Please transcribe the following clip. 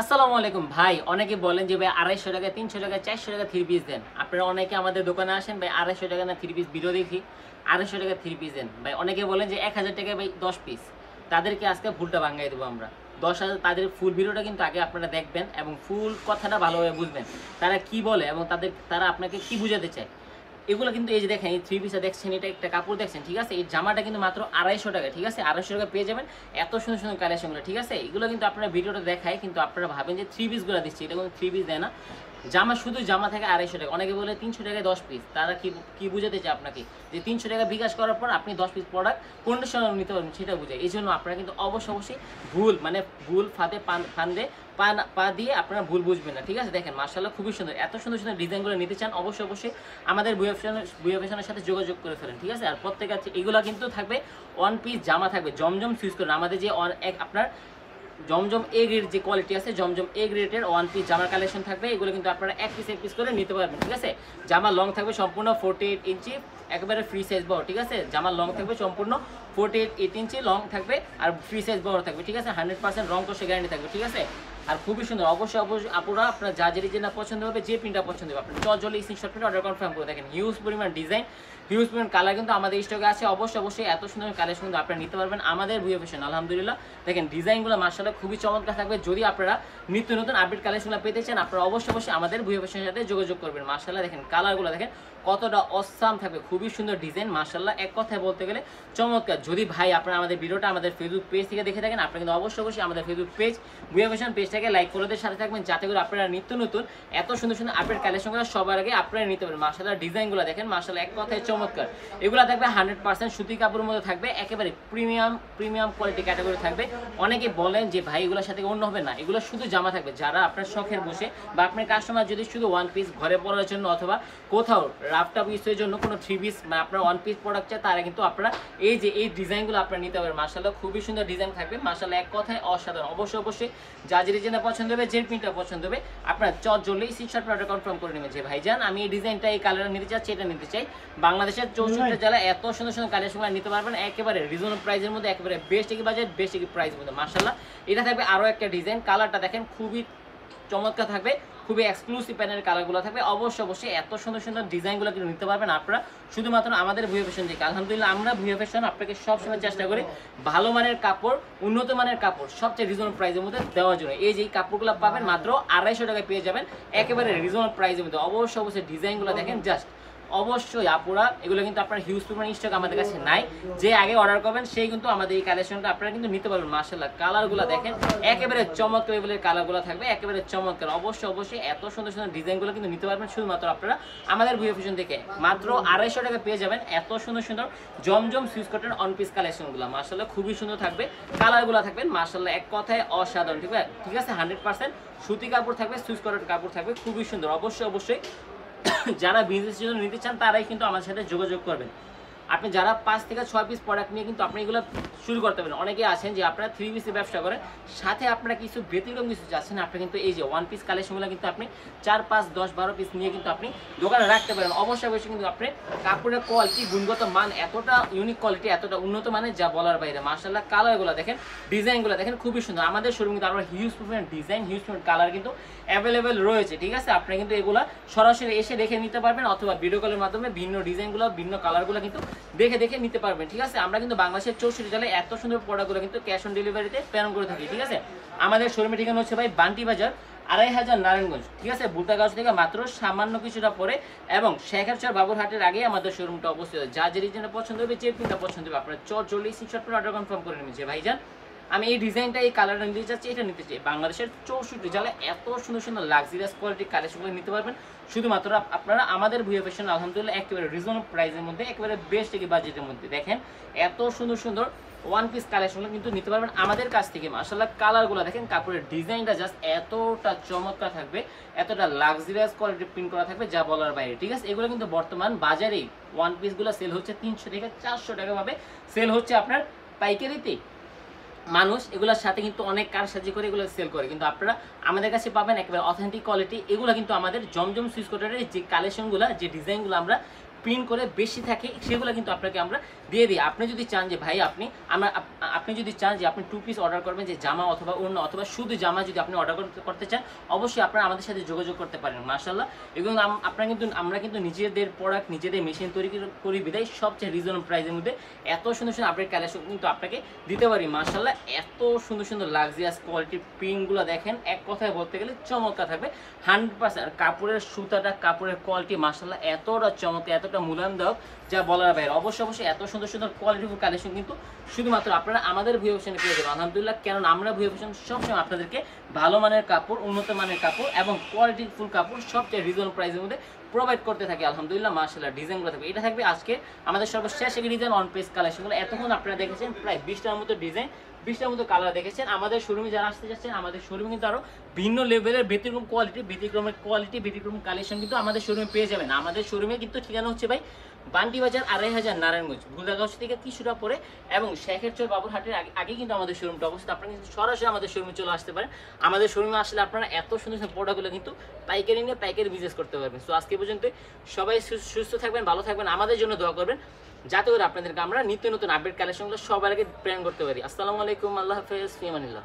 আসসালামু আলাইকুম ভাই। অনেকে বলেন যে ভাই 250 টাকা 300 টাকা 400 টাকা থ্রি পিস দেন। আপনারা অনেকে আমাদের দোকানে আসেন ভাই 250 টাকা না থ্রি পিস ভিডিও দেখি 250 টাকা থ্রি পিস দেন। ভাই অনেকে বলেন যে 1000 টাকায় ভাই 10 পিস। তাদেরকে আজকে ভুলটা ভাঙাই দেবো আমরা। 10,000 তাদের ফুল ভিডিওটা কিন্তু আগে আপনারা দেখবেন এবং ফুল কথাটা ভালোভাবে বুঝবেন। তারা কি বলে এবং তারা আপনাকে কি বুঝাতে চায়। এগুলো কিন্তু এই যে দেখেন এই থ্রি পিসটা দেখছেন, এটা একটা কাপড় দেখছেন, ঠিক আছে? এই জামাটা কিন্তু মাত্র 250 টাকা, ঠিক আছে? 250 টাকা পেয়ে যাবেন এত সুন্দর সুন্দর কালেকশনগুলো, ঠিক আছে? এগুলো কিন্তু আপনারা ভিডিওটা দেখায় কিন্তু আপনারা ভাবেন যে থ্রি পিসগুলো দিচ্ছি, এটা কোনো থ্রি পিস দেয় না। জামা শুধু জামা থাকে 250 টাকা। অনেকে বলে 300 টাকায় 10 পিস। তারা কি বুঝাতে চায় আপনাকে যে 300 টাকা বিকাশ করার পর আপনি 10 পিস প্রোডাক্ট কন্ডিশনার নিতে পারবেন, সেটা বুঝায়। এই জন্য আপনারা কিন্তু অবশ্যই ভুল ফাঁদে ফান্দে পা দিয়ে আপনারা ভুল বুঝবেন না, ঠিক আছে? দেখেন মাশাআল্লাহ খুবই সুন্দর, এত সুন্দর সুন্দর ডিজাইনগুলো নিতে চান অবশ্যই আমাদের বুয়া ফ্যাশনের সাথে যোগাযোগ করে ফেলেন, ঠিক আছে? আর প্রত্যেকটা এগুলো কিন্তু থাকবে ওয়ান পিস জামা থাকবে জমজম সুইচ করেন। আমাদের যে আপনার জমজম এ গ্রেড যে কোয়ালিটি আছে, জমজম এ গ্রেডের ওয়ান পিস জামার কালেকশন থাকবে। এগুলো কিন্তু আপনারা এক পিস করে নিতে পারবেন, ঠিক আছে? জামার লং থাকবে সম্পূর্ণ 48 ইঞ্চি, একেবারে ফ্রি সাইজ বড়, ঠিক আছে? জামার লং থাকবে সম্পূর্ণ 48 ইঞ্চি লং থাকবে আর ফ্রি সাইজ বড় থাকবে, ঠিক আছে? 100% রং কষে গ্যারান্টি থাকবে, ঠিক আছে? আর খুবই সুন্দর। অবশ্যই আপুরা আপনার যা ডিজাইন পছন্দ হবে, যে প্রিন্টটা পছন্দ হবে, আপনি চটজলদি স্ক্রিনশট করে অর্ডার কনফার্ম করে দেখেন। হিউজ পরিমাণ ডিজাইন, হিউজ পরিমাণ কালার কিন্তু আমাদের স্টকে আছে। অবশ্যই এত সুন্দর কালেকশন কিন্তু আপনারা নিতে পারবেন আমাদের বুয়া ফ্যাশন। আলহামদুলিল্লাহ দেখেন ডিজাইনগুলো মাশাআল্লাহ খুবই চমৎকার থাকবে। যদি আপনারা নিত্য নতুন আপডেট কালেকশনগুলো পেতে চান, আপনারা অবশ্যই আমাদের বুয়া ফ্যাশনের সাথে যোগাযোগ করবেন। মাশাআল্লাহ দেখেন কালারগুলো দেখেন কতটা অসাম থাকবে, খুবই সুন্দর ডিজাইন মাশাআল্লাহ, এক কথায় বলতে গেলে চমৎকার। যদি ভাই আপনারা আমাদের ভিডিওটা আমাদের ফেসবুক পেজ থেকে দেখে থাকেন, আপনারা কিন্তু অবশ্যই আমাদের ফেসবুক পেজ বুয়া ফ্যাশন পেজটাকে লাইক ফলোদের সাথে থাকবেন, যাতে করে আপনারা নিত্য নতুন এত সুন্দর সুন্দর আপডেট কালেকশনগুলো সবার আগে আপনারা নিতে পারেন। মাশাআল্লাহ ডিজাইনগুলো দেখেন মাশাআল্লাহ এক কথায় চমৎকার। এগুলো থাকবে 100% সুতি কাপড়ের মধ্যে থাকবে, একেবারে প্রিমিয়াম কোয়ালিটি ক্যাটাগরি থাকবে। অনেকে বলেন যে ভাই এগুলোর সাথে অন্য হবে না, এগুলো শুধু জামা থাকবে। যারা আপনার শখের বসে বা আপনার কাস্টমার যদি শুধু ওয়ান পিস ঘরে পরার জন্য অথবা কোথাও রাফটাপ ইউজের জন্য কোনো থ্রি পিস বা আপনার ওয়ান পিস প্রোডাক্ট চায়, তারা কিন্তু আপনারা এই যে এই ডিজাইনগুলো আপনারা নিতে পারবেন। মাশাআল্লাহ খুবই সুন্দর ডিজাইন থাকবে মাশাআল্লাহ, এক কথায় অসাধারণ। অবশ্যই যা যে ডিজাইনটা পছন্দ হবে, যে প্রিন্টটা পছন্দ হবে, আপনার চটজলদি স্ক্রিনশট অর্ডার কনফার্ম করে নেবেন যে ভাইজান আমি এই ডিজাইনটা এই কালারটা নিতে চাচ্ছি, এটা নিতে চাই। বাংলাদেশের 64 জেলায় এত সুন্দর সুন্দর কালেকশনগুলো নিতে পারবেন একেবারে রিজনেবল প্রাইসের মধ্যে, একেবারে বেস্ট কি বাজেট বেস্ট কি প্রাইসের মধ্যে। মাশাআল্লাহ এটা থাকবে আরো একটা ডিজাইন, কালারটা দেখেন খুবই চমৎকার থাকবে, খুবই এক্সক্লুসিভ প্যানেলের কালারগুলো থাকবে। অবশ্যই এত সুন্দর সুন্দর ডিজাইনগুলো কিন্তু নিতে পারবেন আপনারা শুধুমাত্র আমাদের বুয়া ফ্যাশন থেকে। আলহামদুলিল্লাহ আমরা বুয়া ফ্যাশন আপনাকে সবসময় চেষ্টা করি ভালো মানের কাপড়, উন্নত মানের কাপড় সবচেয়ে রিজনেবল প্রাইসের মধ্যে দেওয়ার জন্য। এই যে এই কাপড়গুলো পাবেন মাত্র 250 টাকায় পেয়ে যাবেন একেবারে রিজনেবল প্রাইসের মধ্যে। অবশ্যই ডিজাইনগুলো দেখেন জাস্ট অবশ্যই আপুরা, এগুলো কিন্তু আপনার হিউজ পরিমাণ স্টক আমাদের কাছে নাই। যে আগে অর্ডার করবেন সেই কিন্তু আমাদের এই কালেকশনটা আপনারা কিন্তু নিতে পারবেন। মাশাআল্লাহ কালারগুলো দেখেন একেবারে চমৎকার লেভেলের কালারগুলো থাকবে, একেবারে চমৎকার। অবশ্যই এত সুন্দর সুন্দর ডিজাইনগুলো কিন্তু নিতে পারবেন শুধুমাত্র আপনারা আমাদের বুয়া ফ্যাশন থেকে। মাত্র 250 টাকা পেয়ে যাবেন এত সুন্দর সুন্দর জমজম সুইচ কটন অন পিস কালেকশনগুলো। মাশাআল্লাহ খুবই সুন্দর থাকবে, কালারগুলো থাকবেন মাশাআল্লাহ এক কথায় অসাধারণ, ঠিক আছে? 100% সুতি কাপড় থাকবে, সুইচ কটন কাপড় থাকবে, খুবই সুন্দর। অবশ্যই যারা বিজনেসের জন্য নিতে চান তারাই কিন্তু আমাদের সাথে যোগাযোগ করবেন। আপনি যারা 5 থেকে 6 পিস প্রোডাক্ট নিয়ে কিন্তু আপনি এগুলো শুরু করতে পারেন। অনেকে আছেন যে আপনারা 3 পিসের ব্যবসা করেন, সাথে আপনারা কিছু ব্যতিক্রম কিছু চাচ্ছেন, আপনি কিন্তু এই যে ওয়ান পিস কালেকশনগুলো কিন্তু আপনি 4, 5, 10, 12 পিস নিয়ে কিন্তু আপনি দোকানে রাখতে পারেন। অবশ্যই কিন্তু আপনি কাপড়ের কোয়ালিটি, গুণগত মান এতটা ইউনিক কোয়ালিটি, এতটা উন্নত মানের যা বলার বাইরে। মাশাআল্লাহ কালারগুলো দেখেন, ডিজাইনগুলো দেখেন খুবই সুন্দর। আমাদের শোরুমে কিন্তু আরো হিউজ পরিমাণ ডিজাইন, হিউজ পরিমাণ কালার কিন্তু অ্যাভেলেবেল রয়েছে, ঠিক আছে? আপনি কিন্তু এগুলা সরাসরি এসে দেখে নিতে পারবেন অথবা ভিডিও কলের মাধ্যমে ভিন্ন ডিজাইনগুলো, ভিন্ন কালারগুলো কিন্তু দেখে নিতে পারবেন, ঠিক আছে? আমরা কিন্তু বাংলাদেশের 64 জেলায় এত সুন্দর প্রোডাক্টগুলো কিন্তু ক্যাশ অন ডেলিভারিতে প্রেরণ করে থাকি, ঠিক আছে? আমাদের শোরুমের ঠিকানা হচ্ছে ভাই বান্টি বাজার 2500 নারায়ণগঞ্জ, ঠিক আছে? বুলতাগাছ থেকে মাত্র সামান্য কিছুটা পরে এবং শেখারচর বাবুরহাটের আগে আমাদের শোরুমটা অবস্থিত। যা যে ডিজাইনটা পছন্দ হবে, যে প্রিন্টটা পছন্দ হবে, আপনার চটজলদি স্ক্রিনশট করে অর্ডার কনফার্ম করে নেবেন যে ভাইজান আমি এই ডিজাইনটা এই কালারটা নিতে চাচ্ছি, এটা নিতে চাই। বাংলাদেশের 64 জেলায় এত সুন্দর সুন্দর লাক্সারিয়াস কোয়ালিটির কালেকশনগুলো নিতে পারবেন শুধুমাত্র আপনারা আমাদের বুয়া ফ্যাশন। আলহামদুলিল্লাহ একেবারে রিজনেবল প্রাইসের মধ্যে, একেবারে বেস্ট কি বাজেটের মধ্যে। দেখেন এত সুন্দর সুন্দর ওয়ান পিস কালেকশনগুলো কিন্তু নিতে পারবেন আমাদের কাছ থেকে। মাশাআল্লাহ কালারগুলো দেখেন, কাপড়ের ডিজাইনটা জাস্ট এতটা চমৎকার থাকবে, এতটা লাক্সারিয়াস কোয়ালিটির প্রিন্ট করা থাকবে যা বলার বাইরে, ঠিক আছে? এগুলো কিন্তু বর্তমান বাজারে ওয়ান পিসগুলো সেল হচ্ছে 300 থেকে 400 টাকা ভাবে সেল হচ্ছে আপনার পাইকারিতে। মানুষ এগুলোর সাথে কিন্তু অনেক কারসাজি করে এগুলো সেল করে, কিন্তু আপনারা আমাদের কাছে পাবেন একেবারে অথেন্টিক কোয়ালিটি। এগুলো কিন্তু আমাদের জমজম সুইচ কটনের যে কালেকশনগুলো, যে ডিজাইনগুলো আমরা প্রিন্ট করে বেশি থাকে সেগুলো কিন্তু আপনাকে আমরা দিয়ে দিই। আপনি যদি চান যে ভাই আপনি যদি চান যে আপনি 2 পিস অর্ডার করবেন, যে জামা অথবা ওড়না অথবা শুধু জামা যদি আপনি অর্ডার করতে চান, অবশ্যই আপনারা আমাদের সাথে যোগাযোগ করতে পারেন। মাশাআল্লাহ, এবং আমরা কিন্তু নিজেদের প্রোডাক্ট নিজেদের মেশিন তৈরি করি বিদায় সবচেয়ে রিজনেবল প্রাইসের মধ্যে এত সুন্দর সুন্দর আপডেট কালেকশন কিন্তু আপনাকে দিতে পারি। মাশাআল্লাহ, এত সুন্দর সুন্দর লাক্সারিয়াস কোয়ালিটির প্রিন্টগুলো দেখেন, এক কথায় বলতে গেলে চমৎকার থাকবে 100%। কাপড়ের সুতাটা, কাপড়ের কোয়ালিটি মাশাআল্লাহ এতটা চমৎকার, এতটা মুলায়মদায়ক যা বলার বাইরে। অবশ্যই এত সুন্দর সুন্দর কোয়ালিটিফুল কালেকশন কিন্তু শুধুমাত্র আপনারা আমাদের ভুয়া ফ্যাশনে পেয়ে যাবেন আলহামদুলিল্লাহ। কেন আমরা ভুয়া ফ্যাশন সবসময় আপনাদেরকে ভালো মানের কাপড়, উন্নত মানের কাপড় এবং কোয়ালিটিফুল কাপড় সবচেয়ে রিজনেবল প্রাইসের মধ্যে প্রোভাইড করতে থাকি আলহামদুলিল্লাহ। মাশাআল্লাহ, ডিজাইনগুলো থাকবে, এটা থাকবে আজকে আমাদের সর্বশেষ একটি ডিজাইন অন পেজ কালেকশনগুলো। এতক্ষণ আপনারা দেখেছেন প্রায় 20টার মতো ডিজাইন, 20টার মতো কালার দেখেছেন। আমাদের শোরুমে যারা আসতে যাচ্ছেন, আমাদের শোরুমে কিন্তু আরো ভিন্ন লেভেলের ব্যতিক্রম কালেকশন কিন্তু আমাদের শোরুমে পেয়ে যাবেন। আমাদের শোরুমে কিন্তু ঠিকানা হচ্ছে ভাই বান্টি বাজার 2500 নারায়ণগঞ্জ ভুলদাগাঁও থেকে কিছুটা পরে এবং শেখেরচর বাবুরহাটের আগে কিন্তু আমাদের শোরুমটা অবস্থিত। আপনারা কিন্তু সরাসরি আমাদের শোরুমে চলে আসতে পারেন। আমাদের শোরুমে আসলে আপনারা এত সুন্দর সুন্দর প্রোডাক্টগুলো কিন্তু পাইকারি নিয়ে পাইকারি বিজনেস করতে পারবেন। সো আজকে পর্যন্ত সবাই সুস্থ থাকবেন, ভালো থাকবেন, আমাদের জন্য দোয়া করবেন যাতে করে আপনাদেরকে আমরা নিত্য নতুন আপডেট কালেকশনগুলো সবার আগে প্রেরণ করতে পারি। আসসালামু আলাইকুম, আল্লাহ হাফেজ, ফি আমানিল্লাহ।